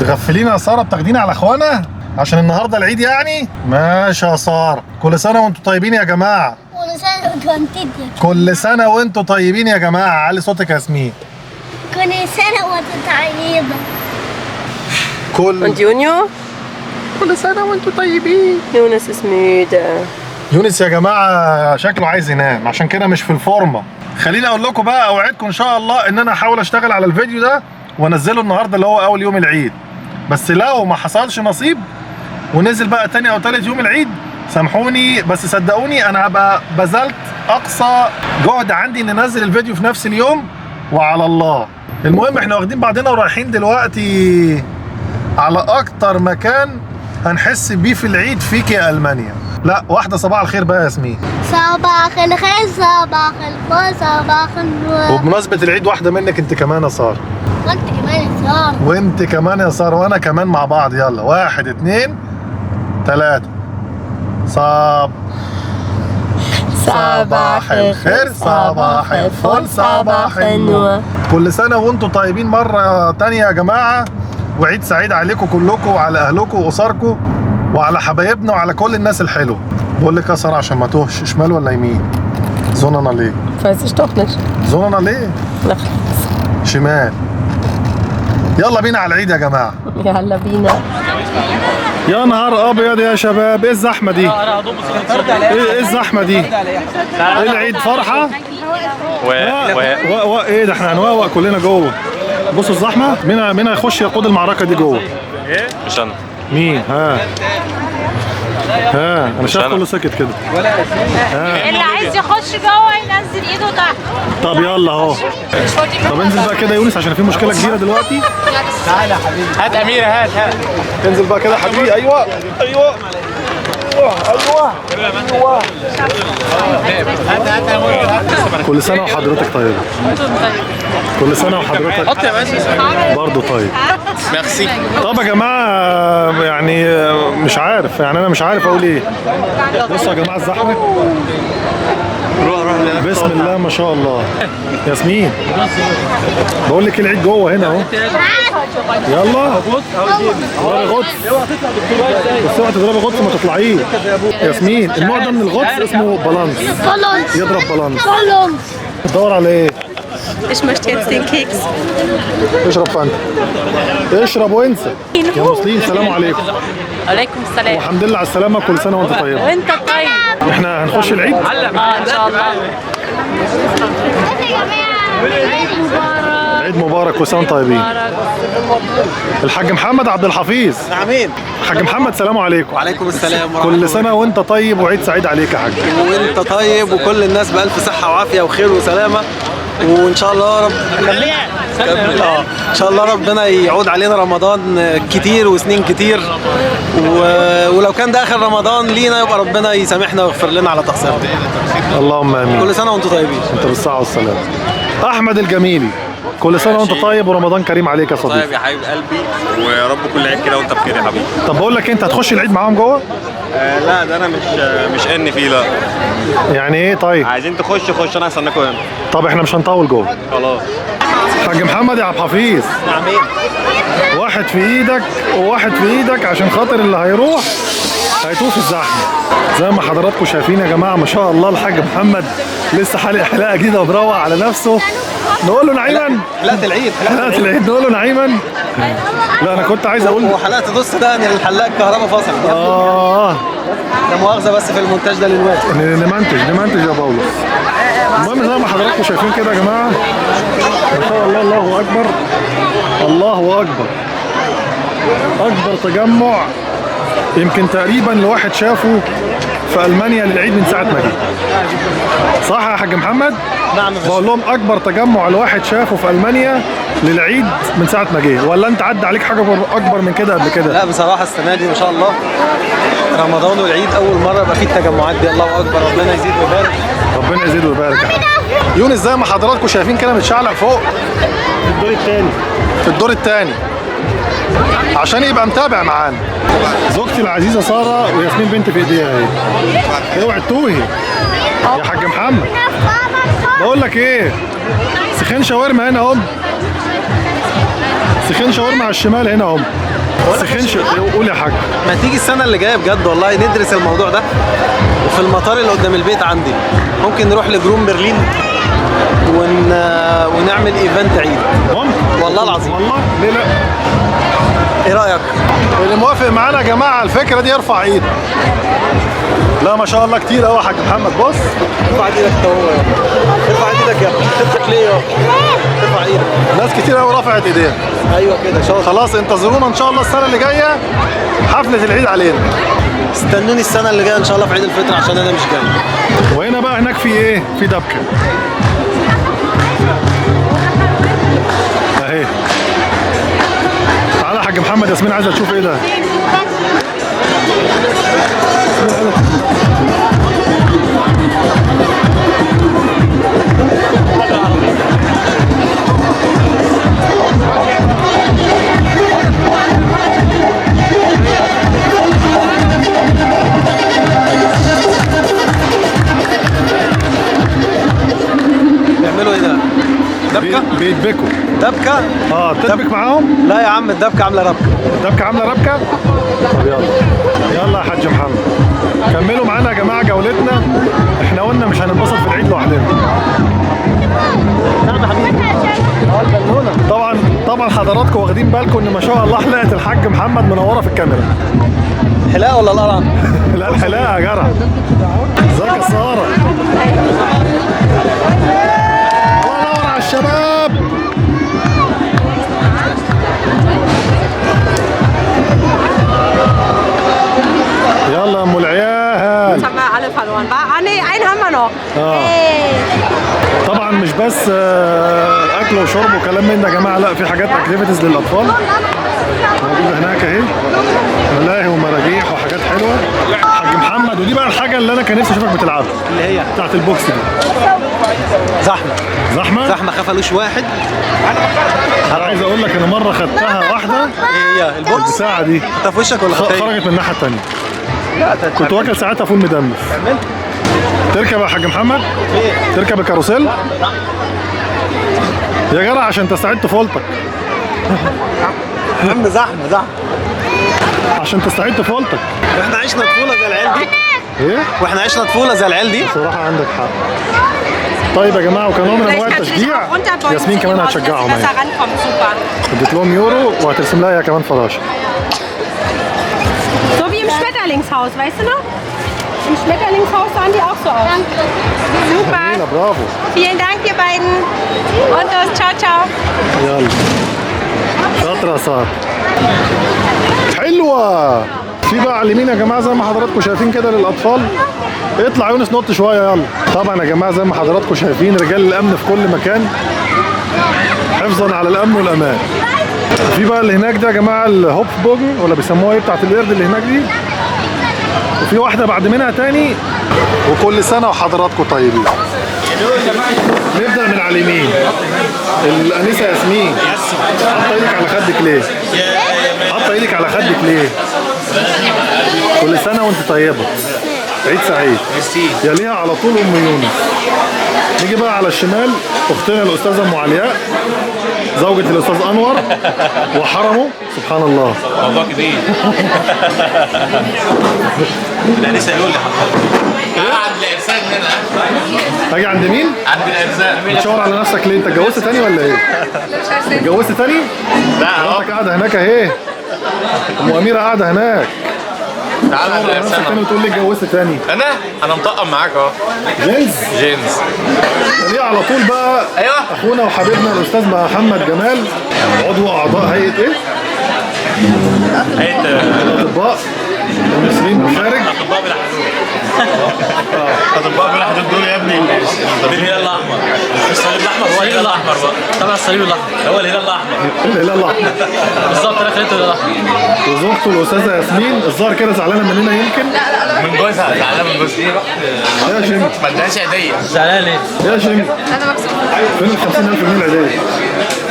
تغفلينا يا ساره، بتاخدينا على اخوانا عشان النهارده العيد يعني؟ ماشي يا ساره، كل سنه وانتم طيبين يا جماعه. كل سنة وانتم طيبين. كل سنه وانتم طيبين يا جماعه. علي صوتك يا ياسمين. كل سنة وانتم طيبين. Und Junior? كل سنه وانتم طيبين. Jonas ist müde. يونس يا جماعه شكله عايز ينام، عشان كده مش في الفورمه. خليني اقول لكم بقى، اوعدكم ان شاء الله ان انا هحاول اشتغل على الفيديو ده وانزله النهارده اللي هو اول يوم العيد. بس لو ما حصلش نصيب ونزل بقى تاني او تالت يوم العيد سامحوني، بس صدقوني انا هبقى بذلت اقصى جهد عندي ان انزل الفيديو في نفس اليوم وعلى الله. المهم احنا واخدين بعضنا ورايحين دلوقتي على اكتر مكان هنحس بيه في العيد فيك يا المانيا. لا واحده صباح الخير بقى يا ياسمين. صباح الخير، صباح الفل، صباح النور. وبمناسبه العيد واحده منك انت كمان يا ساره. وانت كمان يا سارة. وانت كمان يا ساره وانا كمان مع بعض. يلا 1 2 3. صباح الخير، صباح الفل، صباح النور. كل سنه وانتم طيبين مره تانية يا جماعه، وعيد سعيد عليكم كلكم وعلى اهلكم واسركم وعلى حبايبنا وعلى كل الناس الحلوه. بقول لك يا ساره عشان ما توهش، شمال ولا يمين؟ زوننا ليه؟ Weiß ich doch nicht. زوننا ليه؟ Nach شمال. يلا بينا على العيد يا جماعه. يلا بينا. يا نهار ابيض يا شباب، ايه الزحمه دي؟ ايه الزحمه دي؟ ايه العيد فرحه؟ ايه ده، احنا هنوقع كلنا جوه. بصوا الزحمه. مين هيخش يقود المعركه دي جوه؟ مش انا. مين؟ انا شايف كله سكت كده. اللي عايز يخش جوه ينزل ايده تحت. طب يلا اهو. طب انزل بقى كده يا يونس عشان في مشكله كبيره دلوقتي. تعالى يا حبيبي. هات اميره، هات. انزل بقى كده يا حبيبي. ايوه. كل سنه وحضرتك طيب. كل سنه وحضرتك حط يا باشا. برضه طيب. ميرسي. طب يا جماعه يعني مش عارف، يعني انا مش عارف اقول ايه. بصوا يا جماعه الزحمه. روح بسم الله ما شاء الله. ياسمين بقول لك العيد جوه هنا اهو. يلا اضربي غطس. بس اوعي تضربي غطس ما تطلعيش. ياسمين النوع ده من الغطس اسمه بالانس. بالانس. يضرب بالانس. بالانس. تدور على ايه؟ Ich möchte jetzt den Keks. اشرب فانت. اشرب وانسى. يا مسلمين سلام عليكم. عليكم السلام. والحمد لله على السلامه، كل سنه وانت طيب. وانت طيب. احنا هنخش العيد؟ ان شاء الله. عيد مبارك، كل سنه وانتم طيبين. الحاج محمد عبد الحفيظ. نعمين. حاج محمد سلام عليكم. وعليكم السلام ورحمه الله. كل سنه وانت طيب وعيد سعيد عليك يا حاج. وانت طيب وكل الناس بألف صحه وعافيه وخير وسلامه، وان شاء الله ان شاء الله ربنا يعود علينا رمضان كتير وسنين كتير، ولو كان ده اخر رمضان لينا يبقى ربنا يسامحنا ويغفر لنا على تقصيرنا. اللهم امين. كل سنه وانتم طيبين. انت بالصحه والسلامه. احمد الجميلي كل سنه وانت طيب ورمضان كريم عليك يا صديقي. طيب يا حبيب قلبي، ويا رب كل عيد كده وانت بخير يا حبيبي. طب بقول لك انت هتخش العيد معاهم جوه؟ لا ده انا مش ان فيه لا. يعني ايه طيب؟ عايزين خش انا هستناكم هنا. طب احنا مش هنطول جوه. خلاص. حاج محمد يا عبد الحفيظ. نعمين. واحد في ايدك وواحد في ايدك عشان خاطر اللي هيروح هيتوه في الزحمه. زي ما حضراتكم شايفين يا جماعه ما شاء الله الحاج محمد لسه حالق حلاقه جديده ومروق على نفسه. نقول له نعيما. حلقه العيد. حلقه العيد نقول له نعيما. لا انا كنت عايز اقول وحلقه نص ده ان الحلاق الكهرباء فصل. ده مؤاخذه بس في المونتاج ده للوقت. نمنتج يا باولوس. المهم زي ما حضراتكم شايفين كده يا جماعه ما شاء الله. الله اكبر، الله اكبر. اكبر تجمع يمكن تقريبا الواحد شافه في المانيا للعيد من ساعه ما جه. صح يا حاج محمد؟ نعم. بقول لهم اكبر تجمع الواحد شافه في المانيا للعيد من ساعه ما جه، ولا انت عدى عليك حاجه اكبر من كده قبل كده؟ لا بصراحه السنه دي ما شاء الله رمضان والعيد اول مره يبقى فيه التجمعات دي. الله اكبر، ربنا يزيد ويبارك. ربنا يزيد ويبارك يا حاج. يونس زي ما حضراتكم شايفين كده متشعلق فوق في الدور الثاني. في الدور الثاني عشان يبقى متابع معانا. زوجتي العزيزه ساره وياسمين بنت في ايديها اهي. اوعي تتوهي يا حاج محمد. بقول لك ايه، سخين شاورما هنا اهم. سخين شاورما على الشمال هنا اهم. سخنش. قول يا حاج. ما تيجي السنه اللي جايه بجد والله ندرس الموضوع ده، وفي المطار اللي قدام البيت عندي ممكن نروح لجروم برلين ونعمل ايفنت عيد. ممكن والله العظيم. والله ليه لا؟ ايه رايك؟ اللي موافق معانا يا جماعه على الفكره دي يرفع ايده. لا ما شاء الله كتير قوي يا حاج محمد. بص ارفع ايدك انت هو يا ارفع ايدك يا ايدك ليه يا ارفع ايدك. ناس كتير قوي رفعت ايديها. ايوه كده شاطر. خلاص انتظرونا ان شاء الله السنه اللي جايه حفله العيد علينا. استنوني السنه اللي جايه ان شاء الله في عيد الفطر عشان انا مش جاي. وهنا بقى هناك في ايه؟ في دبكه اهي. تعالى يا حاج محمد، ياسمين عايزه تشوف ايه ده. بيعملوا ايه ده؟ دبكه؟ بيدبكوا. دبكه؟ تدبك معاهم؟ لا يا عم الدبكه عامله ربكه. الدبكه عامله ربكه؟ طب يلا يلا يا حاج محمد كملوا معانا يا جماعه جولتنا. احنا قلنا مش هننبسط في العيد لوحدنا. نعم يا حبيبي. البالونه. طبعا حضراتكم واخدين بالكم ان ما شاء الله حلقه الحاج محمد منوره في الكاميرا. حلاقه ولا القرع؟ لا الحلاقه يا جرع. ازيك يا ساره؟ الله ينور على الشباب. يلا يا ام العيال. haben wir alle verloren. Nee, einen haben wir noch. طبعا مش بس اكل وشرب وكلام من ده يا جماعه، لا في حاجات اكتيفيتيز للاطفال موجوده هناك اهي، ملاهي ومراجيح وحاجات حلوه. حاج محمد ودي بقى الحاجه اللي انا كان نفسي اشوفك بتلعبها، اللي هي بتاعت البوكس دي. زحمه خفلوش واحد. انا عايز اقول لك انا مره خدتها واحده. ايه هي البوكس؟ الساعه دي انت في وشك ولا خرجت من الناحيه الثانيه. كنت واكل ساعتها فول مدمس. تركب يا حاج محمد؟ تركب الكاروسيل؟ يا جدع عشان تستعيد طفولتك. يا عم زحمه عشان تستعيد طفولتك. واحنا عشنا طفوله زي العيال دي. ايه؟ واحنا عشنا طفوله زي العيال دي. بصراحه عندك حق. طيب يا جماعه وكنوع من انواع التشجيع ياسمين كمان هتشجعهم اهي. اديت لهم يورو وهترسم لها هي كمان فراشه. So wie im Schmetterlingshaus, weißt du noch? Im Schmetterlingshaus sahen die auch so aus. Super. جميله برافو. Vielen Dank, ihr beiden. Und los, ciao, ciao. يلا شاطره يا ساره. حلوه. في بقى على اليمين يا جماعه زي ما حضراتكم شايفين كده للاطفال. اطلع يونس نط شويه يلا. طبعا يا جماعه زي ما حضراتكم شايفين رجال الامن في كل مكان حفظا على الامن والامان. في بقى اللي هناك ده يا جماعه الهوب بوجن ولا بيسموها ايه بتاعت القرد اللي هناك دي. وفي واحده بعد منها تاني. وكل سنه وحضراتكم طيبين. نبدا من على اليمين. الانسه ياسمين حاطه ايدك على خدك ليه؟ حاطه ايدك على خدك ليه؟ كل سنه وانت طيبه. عيد سعيد. يليها على طول ام يونس. نيجي بقى على الشمال اختنا الاستاذه ام علياء زوجة الاستاذ انور وحرمه. سبحان الله. موضوع كبير. لا لسه يقول لي حضرتك. عند الارسال هنا. اجي عند مين؟ عند الارسال. بتشاور على نفسك ليه؟ انت اتجوزت تاني ولا ايه؟ اتجوزت تاني؟ لا اهو. انت قاعده هناك اهي. ام اميره قاعده هناك. تعالى عند على نفسك تاني الارسال. وتقول لي اتجوزت تاني. انا مطقم معاك اهو. جينز. ليه على طول بقى. ايوه. اخونا وحبيبنا الاستاذ محمد جمال عضو اعضاء هيئه ايه؟ هيئه الاطباء المصريين بالخارج. اطباء بلا حدود. اطباء بلا حدود دول يا ابني الهلال الاحمر. الصليب الاحمر هو الهلال الاحمر بقى. طبعا الصليب الاحمر هو الهلال الاحمر. الهلال الاحمر. بالظبط انا خليته الهلال الاحمر. وزوجته الاستاذه ياسمين الظاهر كده زعلانه مننا يمكن. من جوزها زعلانه من جوزها. يا شيمي ما ادهاش هديه. زعلانه ليه؟ يا شيمي انا مبسوط. فين ال 50,000 جنيه العيديه؟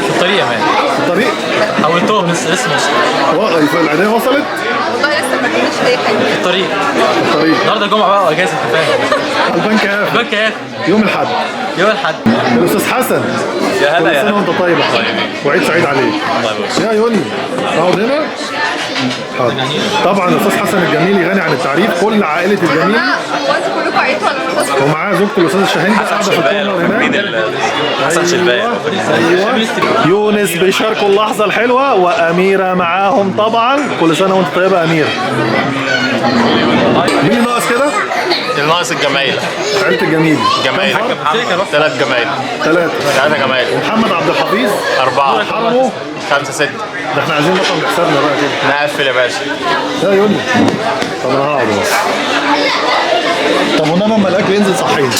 في الطريق يا مان. في الطريق؟ حولتهم لسه العيديه وصلت؟ والله لسه ما كناش لاقي حاجه. في الطريق. في الطريق. النهارده الجمعه بقى واجازه انت فاهم. البنك قافل. البنك قافل. يوم الاحد. يوم الاحد. الاستاذ حسن. يا هلا كل يا سنه هلا. وانت طيب. وعيد سعيد عليك. الله يبارك. يا يوني اقعد هنا. حاضر. طبعا الاستاذ حسن الجميلي غني عن التعريف، كل عائله الجميلي ومعاه زوجته الاستاذ الشاهين قاعده في الكورنر هناك. حسن شلبان. أيوة. يونس بيشاركوا اللحظه الحلوه واميره معاهم طبعا. كل سنه وانت طيبه يا اميره. مين اللي ناقص كده؟ ناقص الجمايلة. عيله الجميل. جمايلة 3 جمايلة. 3 جمايلة. ومحمد عبد الحفيظ 4. حرمه 5 6. ده احنا عايزين مطعم بحسابنا بقى كده. نقفل يا باشا. لا يونس. طب انا هقعد اهو. طب ونام اما الاكل ينزل صحينا.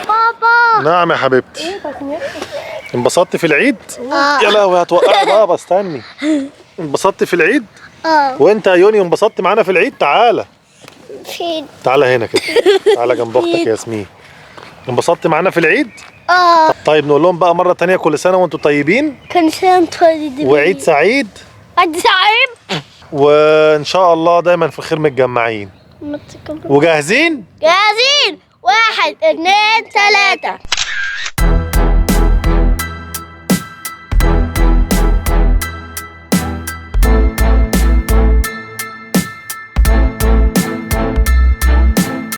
بابا. نعم يا حبيبتي. انبسطت في العيد؟ يا لهوي هتوقعي بابا استني. انبسطت في العيد؟ وانت يا يوني انبسطت معانا في العيد؟ تعالى. فين؟ تعالى هنا كده. تعالى جنب اختك يا ياسمين. انبسطت معانا في العيد؟ طيب نقول لهم بقى مرة تانية كل سنة وانتم طيبين. كل سنة وانتم طيبين. وعيد سعيد. عيد سعيد. وان شاء الله دايما في الخير متجمعين. وجاهزين؟ جاهزين. 1 2 3.